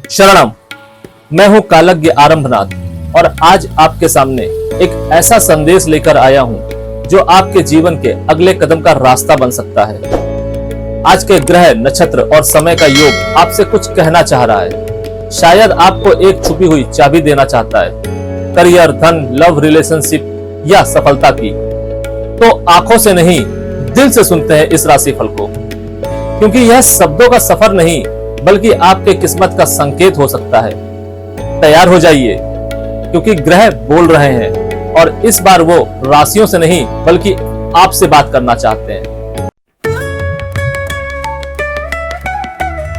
शरणम। मैं हूं कालज्ञ आरंभनाथ और आज आपके सामने एक ऐसा संदेश लेकर आया हूं जो आपके जीवन के अगले कदम का रास्ता बन सकता है। आज के ग्रह, नक्षत्र और समय का योग आपसे कुछ कहना चाह रहा है। शायद आपको एक छुपी हुई चाबी देना चाहता है, करियर, धन, लव, रिलेशनशिप या सफलता की। तो आंखों से नहीं, दिल से सुनते हैं इस राशिफल को, क्योंकि यह शब्दों का सफर नहीं बल्कि आपके किस्मत का संकेत हो सकता है। तैयार हो जाइए, क्योंकि ग्रह बोल रहे हैं और इस बार वो राशियों से नहीं बल्कि आपसे बात करना चाहते हैं।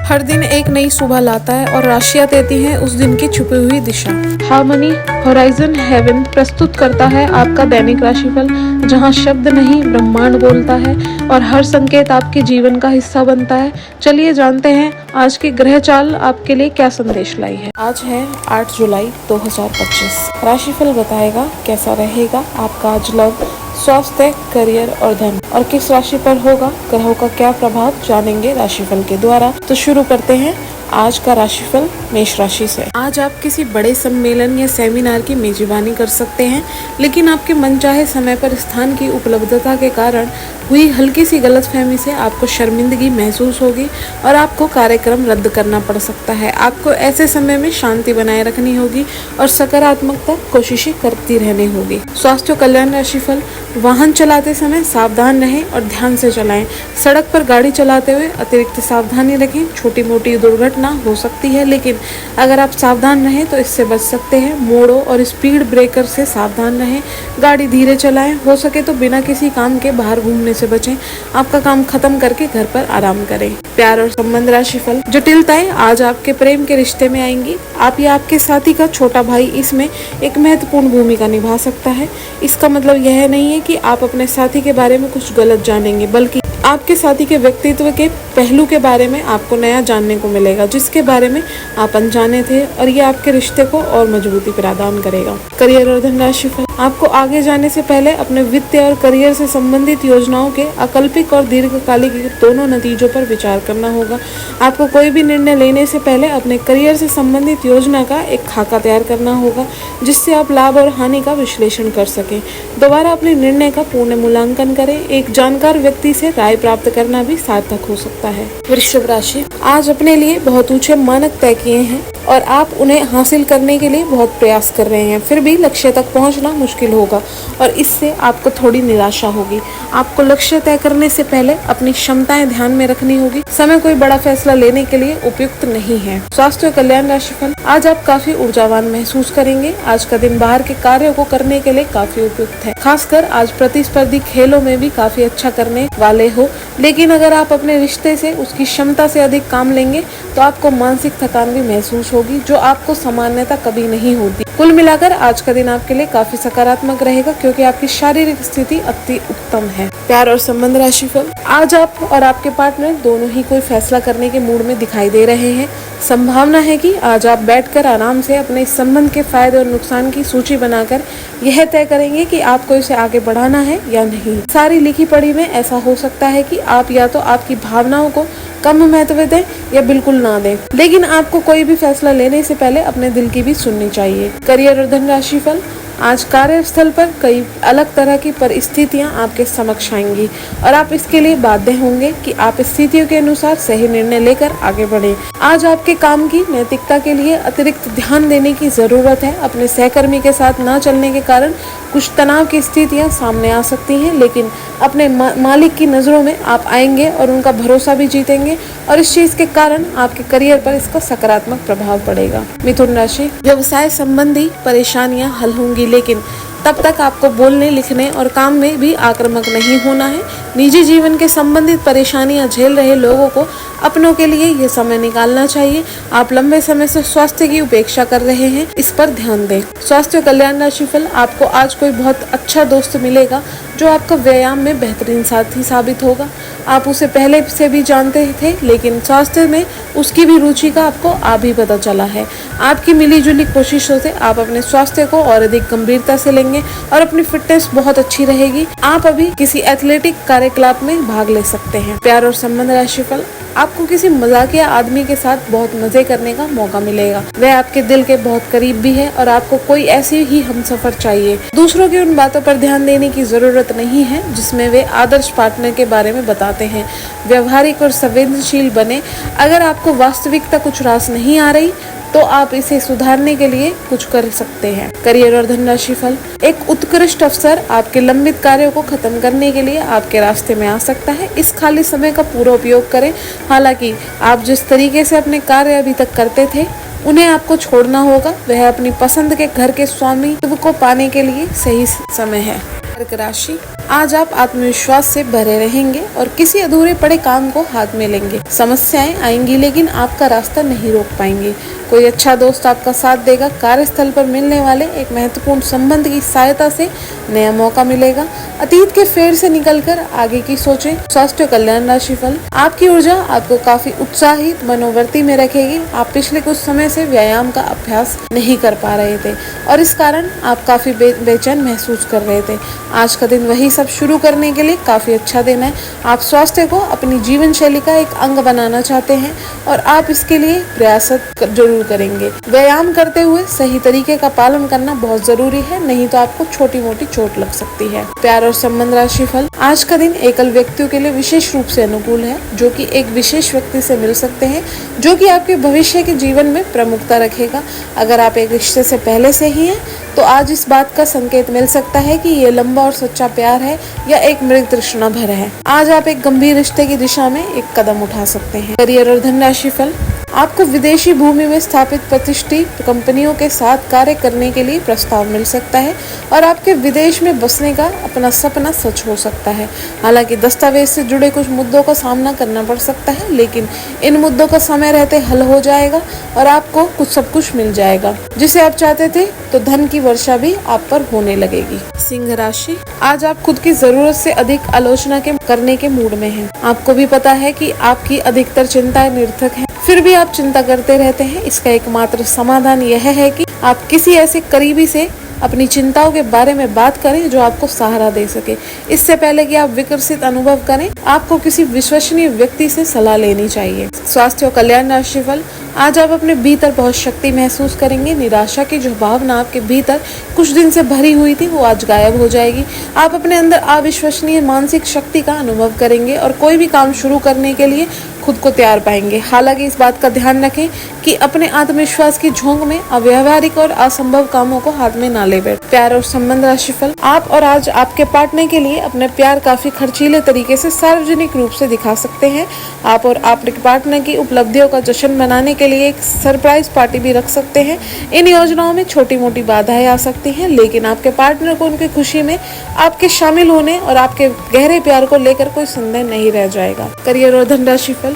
हर दिन एक नई सुबह लाता है और राशियां देती हैं उस दिन की छुपी हुई दिशा। हार्मनी होराइजन हेवन प्रस्तुत करता है आपका दैनिक राशिफल, जहां शब्द नहीं ब्रह्मांड बोलता है और हर संकेत आपके जीवन का हिस्सा बनता है। चलिए जानते हैं आज की ग्रह चाल आपके लिए क्या संदेश लाई है। आज है 8 जुलाई 2025। राशिफल बताएगा कैसा रहेगा आपका आज लव, स्वास्थ्य, करियर और धन, और किस राशि पर होगा, ग्रहों का क्या प्रभाव जानेंगे राशिफल के द्वारा। तो शुरू करते हैं आज का राशिफल मेष राशि से। आज आप किसी बड़े सम्मेलन या सेमिनार की मेजबानी कर सकते हैं, लेकिन आपके मनचाहे समय पर स्थान की उपलब्धता के कारण हुई हल्की सी गलतफहमी से आपको शर्मिंदगी महसूस होगी और आपको कार्यक्रम रद्द करना पड़ सकता है। आपको ऐसे समय में शांति बनाए रखनी होगी और सकारात्मकता कोशिशें करती रहनी होगी। स्वास्थ्य और कल्याण राशिफल, वाहन चलाते समय सावधान रहें और ध्यान से चलाएं। सड़क पर गाड़ी चलाते हुए अतिरिक्त सावधानी रखें। छोटी मोटी दुर्घटना हो सकती है, लेकिन अगर आप सावधान रहें तो इससे बच सकते हैं। मोड़ों और स्पीड ब्रेकर से सावधान रहें। गाड़ी धीरे चलाएं। हो सके तो बिना किसी काम के बाहर घूमने से बचें। आपका काम खत्म करके घर पर आराम करें। प्यार और संबंध राशिफल, जटिलताएं आज आपके प्रेम के रिश्ते में आएंगी। आप या आपके साथी का छोटा भाई इसमें एक महत्वपूर्ण भूमिका निभा सकता है। इसका मतलब यह नहीं है कि आप अपने साथी के बारे में कुछ गलत जानेंगे, बल्कि आपके साथी के व्यक्तित्व के पहलू के बारे में आपको नया जानने को मिलेगा, जिसके बारे में आप अनजाने थे, और ये आपके रिश्ते को और मजबूती प्रदान करेगा। करियर और धन राशिफल, आपको आगे जाने से पहले अपने वित्तीय और करियर से संबंधित योजनाओं के अकल्पित और दीर्घकालिक दोनों नतीजों पर विचार करना होगा। आपको कोई भी निर्णय लेने से पहले अपने करियर से संबंधित योजना का एक खाका तैयार करना होगा, जिससे आप लाभ और हानि का विश्लेषण कर सकें। दोबारा अपने निर्णय का पूर्ण मूल्यांकन करें। एक जानकार व्यक्ति से राय प्राप्त करना भी सार्थक हो सकता है। वृषभ राशि, आज अपने लिए बहुत ऊंचे मानक तय किए हैं और आप उन्हें हासिल करने के लिए बहुत प्रयास कर रहे हैं, फिर भी लक्ष्य तक पहुंचना मुश्किल होगा और इससे आपको थोड़ी निराशा होगी। आपको लक्ष्य तय करने से पहले अपनी क्षमताएं ध्यान में रखनी होगी। समय कोई बड़ा फैसला लेने के लिए उपयुक्त नहीं है। स्वास्थ्य और कल्याण राशिफल, आज आप काफी ऊर्जावान महसूस करेंगे। आज का दिन बाहर के कार्यों को करने के लिए काफी उपयुक्त है। खासकर आज प्रतिस्पर्धी खेलों में भी काफी अच्छा करने वाले हो, लेकिन अगर आप अपने रिश्ते से उसकी क्षमता से अधिक काम लेंगे तो आपको मानसिक थकान भी महसूस होगी, जो आपको सामान्यतः कभी नहीं होती। कुल मिलाकर आज का दिन आपके लिए काफी सकारात्मक रहेगा, क्योंकि आपकी शारीरिक स्थिति अति उत्तम है। प्यार और संबंध राशिफल, आज आप और आपके पार्टनर दोनों ही कोई फैसला करने के मूड में दिखाई दे रहे हैं। संभावना है कि आज आप बैठकर आराम से अपने इस संबंध के फायदे और नुकसान की सूची बनाकर यह तय करेंगे कि आपको इसे आगे बढ़ाना है या नहीं। सारी लिखी पढ़ी में ऐसा हो सकता है कि आप या तो आपकी भावनाओं को कम महत्व दें या बिल्कुल ना दें, लेकिन आपको कोई भी फैसला लेने से पहले अपने दिल की भी सुननी चाहिए। करियर और धन राशिफल, आज कार्यस्थल पर कई अलग तरह की परिस्थितियां आपके समक्ष आएंगी और आप इसके लिए बाध्य होंगे कि आप स्थितियों के अनुसार सही निर्णय लेकर आगे बढ़ें। आज आपके काम की नैतिकता के लिए अतिरिक्त ध्यान देने की जरूरत है। अपने सहकर्मी के साथ न चलने के कारण कुछ तनाव की स्थितियां सामने आ सकती हैं, लेकिन अपने मालिक की नजरों में आप आएंगे और उनका भरोसा भी जीतेंगे और इस चीज के कारण आपके करियर पर इसका सकारात्मक प्रभाव पड़ेगा। मिथुन राशि, व्यवसाय संबंधी परेशानियां हल होंगी, लेकिन तब तक आपको बोलने, लिखने और काम में भी आक्रामक नहीं होना है। निजी जीवन के संबंधित परेशानियां झेल रहे लोगों को अपनों के लिए यह समय निकालना चाहिए। आप लंबे समय से स्वास्थ्य की उपेक्षा कर रहे हैं, इस पर ध्यान दें। स्वास्थ्य और कल्याण राशिफल, आपको आज कोई बहुत अच्छा दोस्त मिलेगा जो आपका व्यायाम में बेहतरीन साथी साबित होगा। आप उसे पहले से भी जानते थे, लेकिन स्वास्थ्य में उसकी भी रुचि का आपको अभी पता चला है। आपकी मिलीजुली कोशिशों से आप अपने स्वास्थ्य को और अधिक गंभीरता से लेंगे और अपनी फिटनेस बहुत अच्छी रहेगी। आप अभी किसी एथलेटिक कार्यकलाप में भाग ले सकते हैं। प्यार और संबंध राशिफल, आपको किसी मजाकिया आदमी के साथ बहुत मजे करने का मौका मिलेगा। वह आपके दिल के बहुत करीब भी है और आपको कोई ऐसी ही हमसफर चाहिए। दूसरों की उन बातों पर ध्यान देने की जरूरत नहीं है जिसमें वे आदर्श पार्टनर के बारे में बताते हैं। व्यवहारिक और संवेदनशील बने। अगर आपको वास्तविकता कुछ रास नहीं आ रही तो आप इसे सुधारने के लिए कुछ कर सकते हैं। करियर और धनराशि फल, एक उत्कृष्ट अवसर आपके लंबित कार्यों को खत्म करने के लिए आपके रास्ते में आ सकता है। इस खाली समय का पूरा उपयोग करें। हालांकि आप जिस तरीके से अपने कार्य अभी तक करते थे उन्हें आपको छोड़ना होगा। वह अपनी पसंद के घर के स्वामित्व को पाने के लिए सही समय है। कर्क राशि, आज आप आत्मविश्वास से भरे रहेंगे और किसी अधूरे पड़े काम को हाथ में लेंगे। समस्याएं आएंगी लेकिन आपका रास्ता नहीं रोक पाएंगे। कोई अच्छा दोस्त आपका साथ देगा। कार्यस्थल पर मिलने वाले एक महत्वपूर्ण संबंध की सहायता से नया मौका मिलेगा। अतीत के फेर से निकलकर आगे की सोचें। स्वास्थ्य और कल्याण राशि फल, आपकी ऊर्जा आपको काफी उत्साहित मनोवर्ती में रखेगी। आप पिछले कुछ समय से व्यायाम का अभ्यास नहीं कर पा रहे थे और इस कारण आप काफी बेचैन महसूस कर रहे थे। आज का दिन वही सब शुरू करने के लिए काफी अच्छा दिन है। आप स्वास्थ्य को अपनी जीवन शैली का एक अंग बनाना चाहते हैं और आप इसके लिए प्रयास जरूर करेंगे। व्यायाम करते हुए सही तरीके का पालन करना बहुत जरूरी है, नहीं तो आपको छोटी मोटी चोट लग सकती है। प्यार और संबंध राशि फल, आज का दिन एकल व्यक्तियों के लिए विशेष रूप से अनुकूल है, जो कि एक विशेष व्यक्ति से मिल सकते हैं जो कि आपके भविष्य के जीवन में प्रमुखता रखेगा। अगर आप एक रिश्ते से पहले से ही हैं तो आज इस बात का संकेत मिल सकता है कि ये लंबा और सच्चा प्यार है या एक मृग तृष्णा भर है। आज आप एक गंभीर रिश्ते की दिशा में एक कदम उठा सकते हैं। करियर और धन राशि फल, आपको विदेशी भूमि में स्थापित प्रतिष्ठित कंपनियों के साथ कार्य करने के लिए प्रस्ताव मिल सकता है और आपके विदेश में बसने का अपना सपना सच हो सकता है। हालांकि दस्तावेज से जुड़े कुछ मुद्दों का सामना करना पड़ सकता है, लेकिन इन मुद्दों का समय रहते हल हो जाएगा और आपको सब कुछ मिल जाएगा जिसे आप चाहते थे। तो धन की वर्षा भी आप पर होने लगेगी। सिंह राशि, आज आप खुद की जरूरत से अधिक आलोचना करने के मूड में हैं। आपको भी पता है कि आपकी अधिकतर चिंताएं निरर्थक हैं, फिर भी आप चिंता करते रहते हैं। इसका एकमात्र समाधान यह है कि आप किसी ऐसे करीबी से अपनी चिंताओं के बारे में बात करें जो आपको सहारा दे सके। इससे पहले कि आप विकसित अनुभव करें, आपको किसी विश्वसनीय व्यक्ति से सलाह लेनी चाहिए। स्वास्थ्य और कल्याण राशि फल, आज आप अपने भीतर बहुत शक्ति महसूस करेंगे। निराशा की जो भावना आपके भीतर कुछ दिन से भरी हुई थी वो आज गायब हो जाएगी। आप अपने अंदर अविश्वसनीय मानसिक शक्ति का अनुभव करेंगे और कोई भी काम शुरू करने के लिए खुद को तैयार पाएंगे। हालांकि इस बात का ध्यान रखें कि अपने आत्मविश्वास की झोंक में अव्यावहारिक और असंभव कामों को हाथ में ना ले बैठे। प्यार और संबंध राशिफल, आप और आज आपके पार्टनर के लिए अपने प्यार काफी खर्चीले तरीके से सार्वजनिक रूप से दिखा सकते हैं। आप और आपके पार्टनर की उपलब्धियों का जश्न मनाने के लिए एक सरप्राइज पार्टी भी रख सकते हैं। इन योजनाओं में छोटी मोटी बाधाएं आ सकती हैं, लेकिन आपके पार्टनर को उनकी खुशी में आपके शामिल होने और आपके गहरे प्यार को लेकर कोई संदेह नहीं रह जाएगा। करियर और धन राशिफल,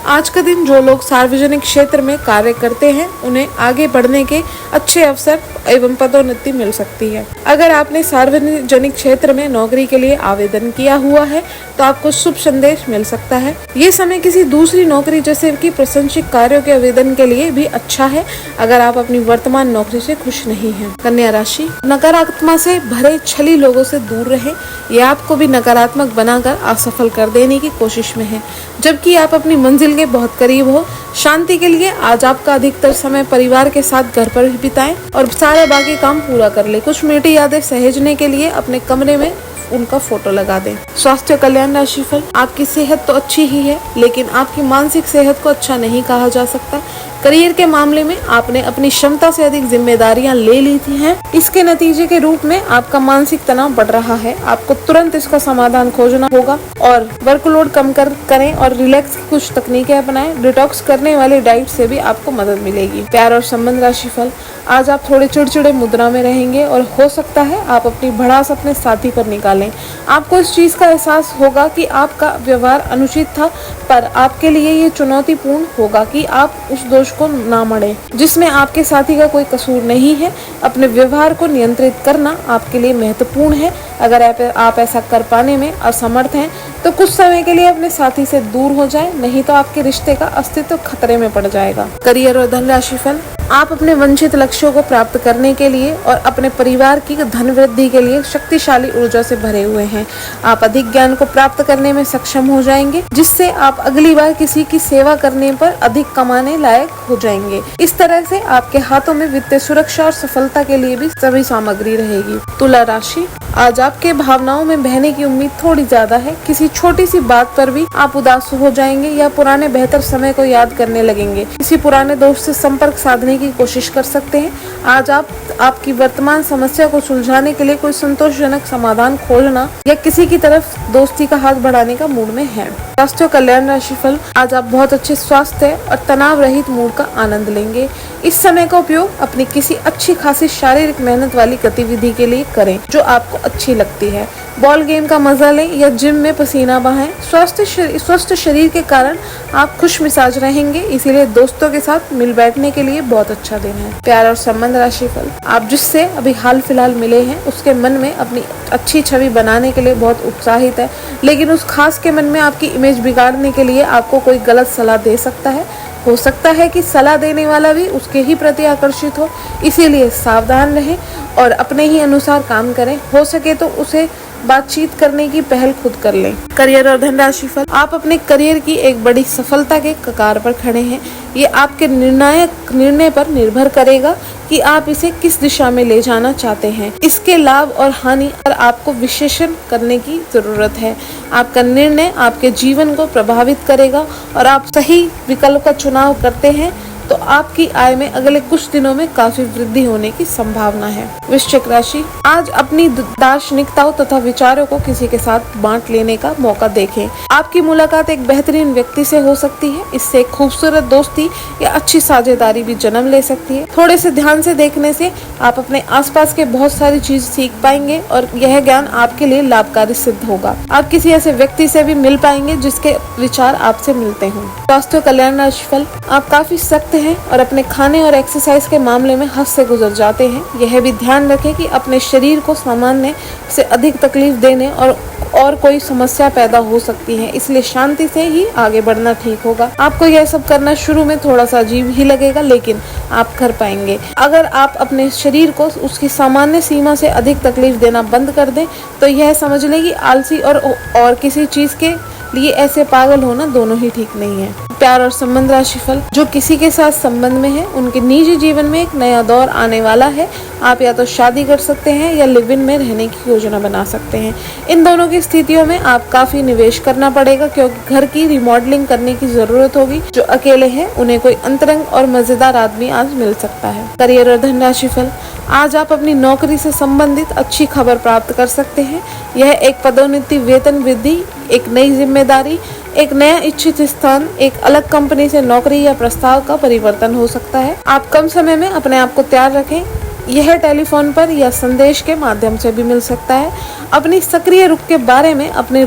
आज का दिन जो लोग सार्वजनिक क्षेत्र में कार्य करते हैं उन्हें आगे बढ़ने के अच्छे अवसर एवं पदोन्नति मिल सकती है। अगर आपने सार्वजनिक क्षेत्र में नौकरी के लिए आवेदन किया हुआ है तो आपको शुभ संदेश मिल सकता है। ये समय किसी दूसरी नौकरी जैसे कि प्रशंसित कार्यों के आवेदन के लिए भी अच्छा है अगर आप अपनी वर्तमान नौकरी से खुश नहीं हैं। कन्या राशि, नकारात्मकता से भरे छली लोगों से दूर रहें। ये आपको भी नकारात्मक बनाकर असफल कर देने की कोशिश में है, जबकि आप अपनी मंजिल के बहुत करीब हो। शांति के लिए आज आपका अधिकतर समय परिवार के साथ घर पर बिताएं और सारा बाकी काम पूरा कर ले। कुछ मीठी यादें सहेजने के लिए अपने कमरे में उनका फोटो लगा दें। स्वास्थ्य कल्याण राशिफल, आपकी सेहत तो अच्छी ही है, लेकिन आपकी मानसिक सेहत को अच्छा नहीं कहा जा सकता। करियर के मामले में आपने अपनी क्षमता से अधिक जिम्मेदारियां ले ली थी हैं। इसके नतीजे के रूप में आपका मानसिक तनाव बढ़ रहा है। आपको तुरंत इसका समाधान खोजना होगा और वर्कलोड कम करें और रिलैक्स की कुछ तकनीकें अपनाएं। डिटॉक्स करने वाली डाइट से भी आपको मदद मिलेगी। प्यार और संबंध राशिफल, आज आप थोड़े चिड़चिड़े मुद्रा में रहेंगे और हो सकता है आप अपनी भड़ास अपने साथी पर निकालें। आपको इस चीज का एहसास होगा कि आपका व्यवहार अनुचित था, पर आपके लिए ये चुनौतीपूर्ण होगा कि आप उस दोष को ना मढ़ें जिसमें आपके साथी का कोई कसूर नहीं है। अपने व्यवहार को नियंत्रित करना आपके लिए महत्वपूर्ण है। अगर आप ऐसा कर पाने में असमर्थ हैं तो कुछ समय के लिए अपने साथी से दूर हो जाएं, नहीं तो आपके रिश्ते का अस्तित्व खतरे में पड़ जाएगा। करियर और धन राशिफल, आप अपने वंचित लक्ष्यों को प्राप्त करने के लिए और अपने परिवार की धन वृद्धि के लिए शक्तिशाली ऊर्जा से भरे हुए हैं। आप अधिक ज्ञान को प्राप्त करने में सक्षम हो जाएंगे, जिससे आप अगली बार किसी की सेवा करने पर अधिक कमाने लायक हो जाएंगे। इस तरह से आपके हाथों में वित्तीय सुरक्षा और सफलता के लिए भी सभी सामग्री रहेगी। तुला राशि, आज आपके भावनाओं में बहने की उम्मीद थोड़ी ज्यादा है। किसी छोटी सी बात पर भी आप उदास हो जाएंगे या पुराने बेहतर समय को याद करने लगेंगे। किसी पुराने दोस्त से संपर्क साधने की कोशिश कर सकते हैं। आज आप आपकी वर्तमान समस्या को सुलझाने के लिए कोई संतोषजनक समाधान खोजना या किसी की तरफ दोस्ती का हाथ बढ़ाने का मूड में है। स्वास्थ्य कल्याण राशिफल, आज आप बहुत अच्छे स्वास्थ्य और तनाव रहित मूड का आनंद लेंगे। इस समय का उपयोग अपनी किसी अच्छी खासी शारीरिक मेहनत वाली गतिविधि के लिए करें जो आपको अच्छी लगती है। बॉल गेम का मजा लें या जिम में पसीना बहाएं। स्वस्थ शरीर के कारण आप खुश मिजाज रहेंगे, इसीलिए दोस्तों के साथ मिल बैठने के लिए बहुत अच्छा दिन है। प्यार और संबंध राशिफल, आप जिससे अभी हाल फिलहाल मिले हैं उसके मन में अपनी अच्छी छवि बनाने के लिए बहुत उत्साहित है, लेकिन उस खास के मन में आपकी इमेज बिगाड़ने के लिए आपको कोई गलत सलाह दे सकता है। हो सकता है कि सलाह देने वाला भी उसके ही प्रति आकर्षित हो, इसीलिए सावधान रहें और अपने ही अनुसार काम करें। हो सके तो उसे बातचीत करने की पहल खुद कर लें। करियर और धन राशिफल, आप अपने करियर की एक बड़ी सफलता के कगार पर खड़े हैं। ये आपके निर्णायक निर्णय पर निर्भर करेगा कि आप इसे किस दिशा में ले जाना चाहते हैं। इसके लाभ और हानि पर आपको विश्लेषण करने की जरूरत है। आपका निर्णय आपके जीवन को प्रभावित करेगा और आप सही विकल्प का चुनाव करते हैं तो आपकी आय में अगले कुछ दिनों में काफी वृद्धि होने की संभावना है। वृश्चिक राशि, आज अपनी दार्शनिकताओं तथा विचारों को किसी के साथ बांट लेने का मौका देखें। आपकी मुलाकात एक बेहतरीन व्यक्ति से हो सकती है। इससे एक खूबसूरत दोस्ती या अच्छी साझेदारी भी जन्म ले सकती है। थोड़े से ध्यान से देखने से आप अपने आसपास के बहुत सारी चीज सीख पाएंगे और यह ज्ञान आपके लिए लाभकारी सिद्ध होगा। आप किसी ऐसे व्यक्ति से भी मिल पाएंगे जिसके विचार आपसे मिलते हों। स्वास्थ्य कल्याण राशिफल, आप काफी सख्त हैं और अपने खाने और एक्सरसाइज के मामले में हद से गुजर जाते हैं। यह भी ध्यान रखें कि अपने शरीर को सामान्य से अधिक तकलीफ देने और कोई समस्या पैदा हो सकती है, इसलिए शांति से ही आगे बढ़ना ठीक होगा। आपको यह सब करना शुरू में थोड़ा सा अजीब ही लगेगा, लेकिन आप कर पाएंगे। अगर आप अपने शरीर को उसकी सामान्य सीमा से अधिक तकलीफ देना बंद कर दें तो यह समझ लें कि आलसी और किसी चीज के लिए ऐसे पागल होना दोनों ही ठीक नहीं है। प्यार और संबंध राशिफल, जो किसी के साथ संबंध में है उनके निजी जीवन में एक नया दौर आने वाला है। आप या तो शादी कर सकते हैं या लिव इन में रहने की योजना बना सकते हैं। इन दोनों की स्थितियों में आप काफी निवेश करना पड़ेगा क्योंकि घर की रिमॉडलिंग करने की जरूरत होगी। जो अकेले हैं उन्हें कोई अंतरंग और मजेदार आदमी आज मिल सकता है। करियर और धन राशिफल, आज आप अपनी नौकरी से संबंधित अच्छी खबर प्राप्त कर सकते हैं। यह एक पदोन्नति, वेतन वृद्धि, एक नई जिम्मेदारी, एक नया इच्छित स्थान, एक अलग कंपनी से नौकरी या प्रस्ताव का परिवर्तन हो सकता है। आप कम समय में अपने आप को तैयार रखें। यह टेलीफोन पर या संदेश के माध्यम से भी मिल सकता है। अपनी सक्रिय रुख के बारे में अपने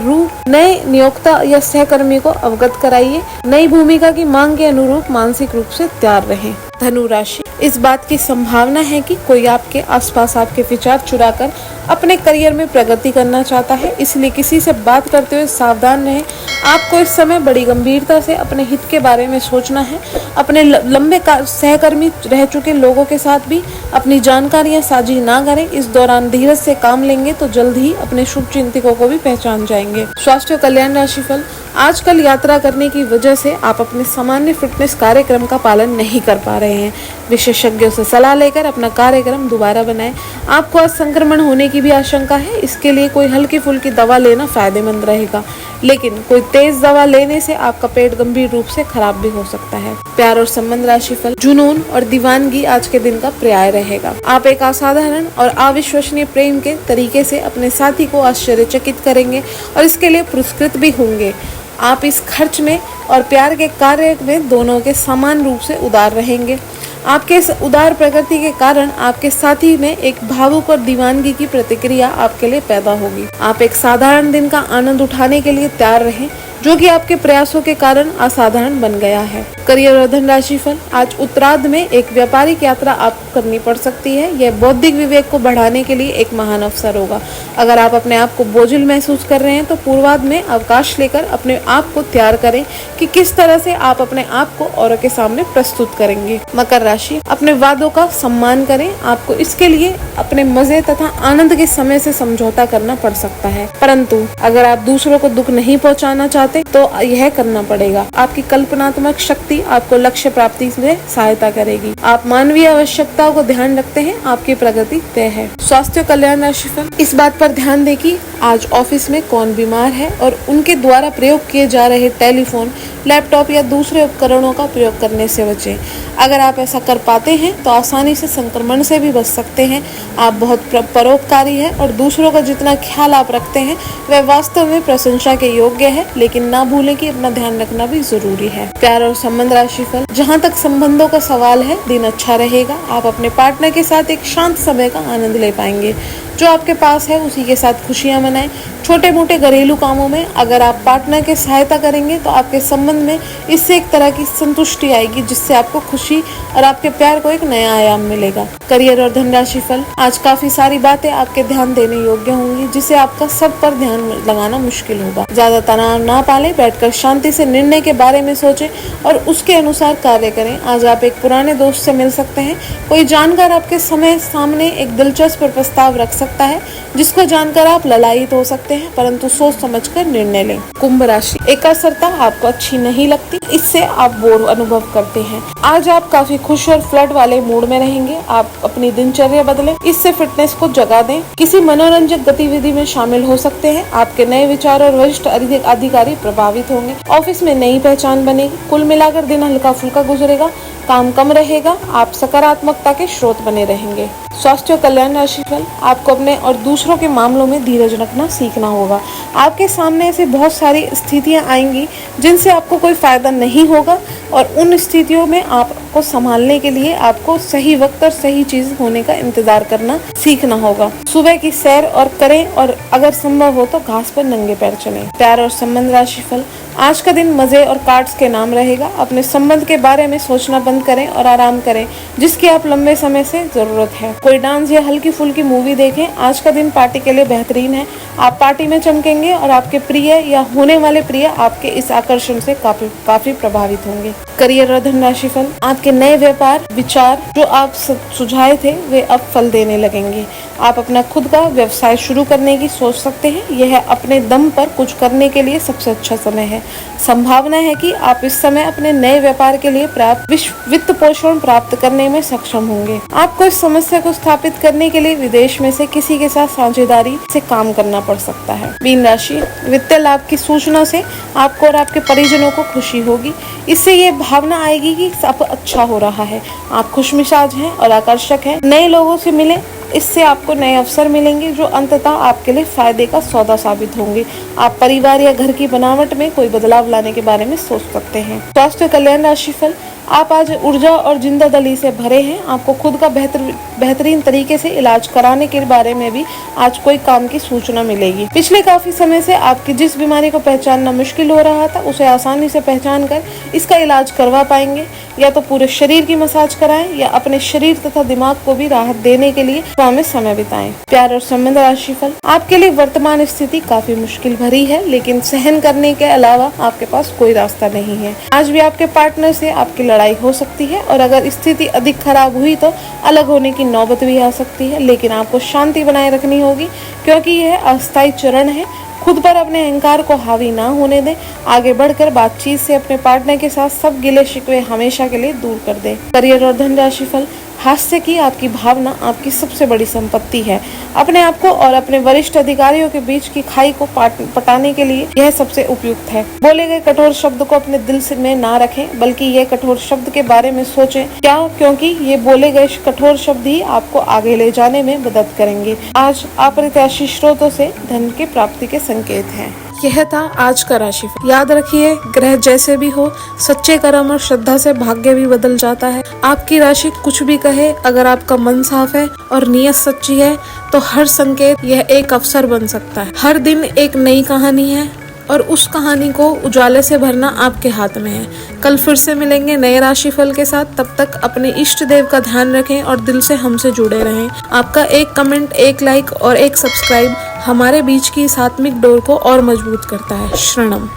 नए नियोक्ता या सहकर्मी को अवगत कराइए। नई भूमिका की मांग के अनुरूप मानसिक रूप से तैयार रहें। धनु राशि, इस बात की संभावना है कि कोई आपके आसपास आपके विचार चुराकर अपने करियर में प्रगति करना चाहता है, इसलिए किसी से बात करते हुए सावधान रहें। आपको इस समय बड़ी गंभीरता से अपने हित के बारे में सोचना है। अपने लंबे सहकर्मी रह चुके लोगों के साथ भी अपनी जानकारियां साझी ना करें। इस दौरान धीरज से काम लेंगे तो जल्द ही अपने शुभ चिंतकों को भी पहचान जाएंगे। स्वास्थ्य कल्याण राशिफल, आजकल यात्रा करने की वजह से आप अपने सामान्य फिटनेस कार्यक्रम का पालन नहीं कर पा रहे हैं। विशेषज्ञों से सलाह लेकर अपना कार्यक्रम दोबारा बनाएं। आपको आज संक्रमण होने की भी आशंका है, इसके लिए कोई हल्की फुल्की दवा लेना फायदेमंद रहेगा, लेकिन कोई तेज दवा लेने से आपका पेट गंभीर रूप से खराब भी हो सकता है। प्यार और संबंध राशिफल, जुनून और दीवानगी आज के दिन का पर्याय रहेगा। आप एक असाधारण और अविश्वसनीय प्रेम के तरीके से अपने साथी को आश्चर्यचकित करेंगे और इसके लिए पुरस्कृत भी होंगे। आप इस खर्च में और प्यार के कार्य में दोनों के समान रूप से उदार रहेंगे। आपके इस उदार प्रकृति के कारण आपके साथी में एक भावुक और दीवानगी की प्रतिक्रिया आपके लिए पैदा होगी। आप एक साधारण दिन का आनंद उठाने के लिए तैयार रहें। जो कि आपके प्रयासों के कारण असाधारण बन गया है। करियर और धन राशि फल, आज उत्तरार्ध में एक व्यापारिक यात्रा आपको करनी पड़ सकती है। यह बौद्धिक विवेक को बढ़ाने के लिए एक महान अवसर होगा। अगर आप अपने आप को बोझिल महसूस कर रहे हैं तो पूर्वार्ध में अवकाश लेकर अपने आप को तैयार करें कि किस तरह से आप अपने आप को औरों के सामने प्रस्तुत करेंगे। मकर राशि, अपने वादों का सम्मान करें। आपको इसके लिए अपने मजे तथा आनंद के समय से समझौता करना पड़ सकता है, परंतु अगर आप दूसरों को दुख नहीं पहुंचाना चाहते तो यह करना पड़ेगा। आपकी कल्पनात्मक शक्ति आपको लक्ष्य प्राप्ति में सहायता करेगी। आप मानवीय आवश्यकताओं को ध्यान रखते हैं, आपकी प्रगति तय है। स्वास्थ्य कल्याण राशिफल, इस बात पर ध्यान दें कि आज ऑफिस में कौन बीमार है और उनके द्वारा प्रयोग किए जा रहे टेलीफोन, लैपटॉप या दूसरे उपकरणों का प्रयोग करने से बचें। अगर आप ऐसा कर पाते हैं तो आसानी से संक्रमण से भी बच सकते हैं। आप बहुत परोपकारी हैं और दूसरों का जितना ख्याल आप रखते हैं वह वास्तव में प्रशंसा के योग्य है, लेकिन ना भूलें कि अपना ध्यान रखना भी जरूरी है। प्यार और संबंध राशिफल, जहाँ तक संबंधों का सवाल है, दिन अच्छा रहेगा। आप अपने पार्टनर के साथ एक शांत समय का आनंद ले पाएंगे। जो आपके पास है उसी के साथ खुशियां मनाएं। छोटे मोटे घरेलू कामों में अगर आप पार्टनर की सहायता करेंगे तो आपके संबंध में इससे एक तरह की संतुष्टि आएगी, जिससे आपको खुशी और आपके प्यार को एक नया आयाम मिलेगा। करियर और धन राशि फल, आज काफी सारी बातें आपके ध्यान देने योग्य होंगी, जिससे आपका सब पर ध्यान लगाना मुश्किल होगा। ज्यादा तनाव ना पालें, बैठकर शांति से निर्णय के बारे में सोचें और उसके अनुसार कार्य करें। आज आप एक पुराने दोस्त से मिल सकते हैं। कोई जानकार आपके सामने एक दिलचस्प प्रस्ताव रख सकता है, जिसको जानकर आप ललायित हो सकते हैं, परंतु सोच समझकर निर्णय लें। कुंभ राशि, एकाग्रता आपको अच्छी नहीं लगती, इससे आप बोर अनुभव करते हैं। आज आप काफी खुश और फ्लर्ट वाले मूड में रहेंगे। आप अपनी दिनचर्या बदलें, इससे फिटनेस को जगा दें। किसी मनोरंजक गतिविधि में शामिल हो सकते हैं। आपके नए विचार और वरिष्ठ अधिकारी प्रभावित होंगे। ऑफिस में नई पहचान बनेगी। कुल मिलाकर दिन हल्का फुल्का गुजरेगा। काम कम रहेगा। आप सकारात्मकता के स्रोत बने रहेंगे। स्वास्थ्य और कल्याण राशिफल, आपको अपने और दूसरों के मामलों में धीरज रखना सीखना होगा। आपके सामने ऐसी बहुत सारी स्थितियां आएंगी जिनसे आपको कोई फायदा नहीं होगा और उन स्थितियों में आपको संभालने के लिए आपको सही वक्त और सही चीज होने का इंतजार करना सीखना होगा। सुबह की सैर और करें और अगर संभव हो तो घास पर नंगे पैर चलें। प्यार और संबंध राशिफल, आज का दिन मजे और कार्ड्स के नाम रहेगा। अपने संबंध के बारे में सोचना बंद करें और आराम करें, जिसकी आप लंबे समय से जरूरत है। कोई डांस या हल्की फुल्की मूवी देखें। आज का दिन पार्टी के लिए बेहतरीन है। आप पार्टी में चमकेंगे और आपके प्रिय या होने वाले प्रिय आपके इस आकर्षण से काफी प्रभावित होंगे। करियर और धन राशिफल, आपके नए व्यापार विचार जो आप सुझाए थे वे अब फल देने लगेंगे। आप अपना खुद का व्यवसाय शुरू करने की सोच सकते हैं। यह अपने दम पर कुछ करने के लिए सबसे अच्छा समय है। संभावना है कि आप इस समय अपने नए व्यापार के लिए प्राप्त वित्त पोषण प्राप्त करने में सक्षम होंगे। आपको इस समस्या को स्थापित करने के लिए विदेश में से किसी के साथ साझेदारी से काम करना पड़ सकता है। मीन राशि, वित्तीय लाभ की सूचना से आपको और आपके परिजनों को खुशी होगी। इससे ये भावना आएगी कि सब अच्छा हो रहा है। आप खुशमिजाज हैं और आकर्षक हैं। नए लोगों से मिलें, इससे आपको नए अवसर मिलेंगे जो अंततः आपके लिए फायदे का सौदा साबित होंगे। आप परिवार या घर की बनावट में कोई बदलाव लाने के बारे में सोच सकते हैं। स्वास्थ्य कल्याण राशिफल, आप आज ऊर्जा और जिंदादिली से भरे हैं। आपको खुद का बेहतरीन तरीके से इलाज कराने के बारे में भी आज कोई काम की सूचना मिलेगी। पिछले काफी समय से आपकी जिस बीमारी को पहचानना मुश्किल हो रहा था, उसे आसानी से पहचान कर इसका इलाज करवा पाएंगे। या तो पूरे शरीर की मसाज कराएं या अपने शरीर तथा दिमाग को भी राहत देने के लिए में समय बिताएं। प्यार और संबंध राशिफल, आपके लिए वर्तमान स्थिति काफी मुश्किल भरी है, लेकिन सहन करने के अलावा आपके पास कोई रास्ता नहीं है। आज भी आपके पार्टनर से आपकी लड़ाई हो सकती है और अगर स्थिति अधिक खराब हुई तो अलग होने की नौबत भी आ सकती है, लेकिन आपको शांति बनाए रखनी होगी क्योंकि यह अस्थायी चरण है। खुद पर अपने अहंकार को हावी ना होने दें। आगे बढ़कर बातचीत से अपने पार्टनर के साथ सब गिले शिकवे हमेशा के लिए दूर कर दें। करियर और धन राशिफल, हास्य की आपकी भावना आपकी सबसे बड़ी संपत्ति है। अपने आप को और अपने वरिष्ठ अधिकारियों के बीच की खाई को पटाने के लिए यह सबसे उपयुक्त है। बोले गए कठोर शब्द को अपने दिल में ना रखें, बल्कि यह कठोर शब्द के बारे में सोचें। क्या? क्योंकि ये बोले गए कठोर शब्द ही आपको आगे ले जाने में मदद करेंगे। आज अप्रत्याशित स्रोतों से धन की प्राप्ति के संकेत हैं। यह था आज का राशिफल। याद रखिए, ग्रह जैसे भी हो, सच्चे कर्म और श्रद्धा से भाग्य भी बदल जाता है। आपकी राशि कुछ भी कहे, अगर आपका मन साफ है और नियत सच्ची है तो हर संकेत यह एक अवसर बन सकता है। हर दिन एक नई कहानी है। और उस कहानी को उजाले से भरना आपके हाथ में है। कल फिर से मिलेंगे नए राशिफल के साथ। तब तक अपने इष्ट देव का ध्यान रखें और दिल से हमसे जुड़े रहें। आपका एक कमेंट, एक लाइक और एक सब्सक्राइब हमारे बीच की इस आत्मिक डोर को और मजबूत करता है। शरणम।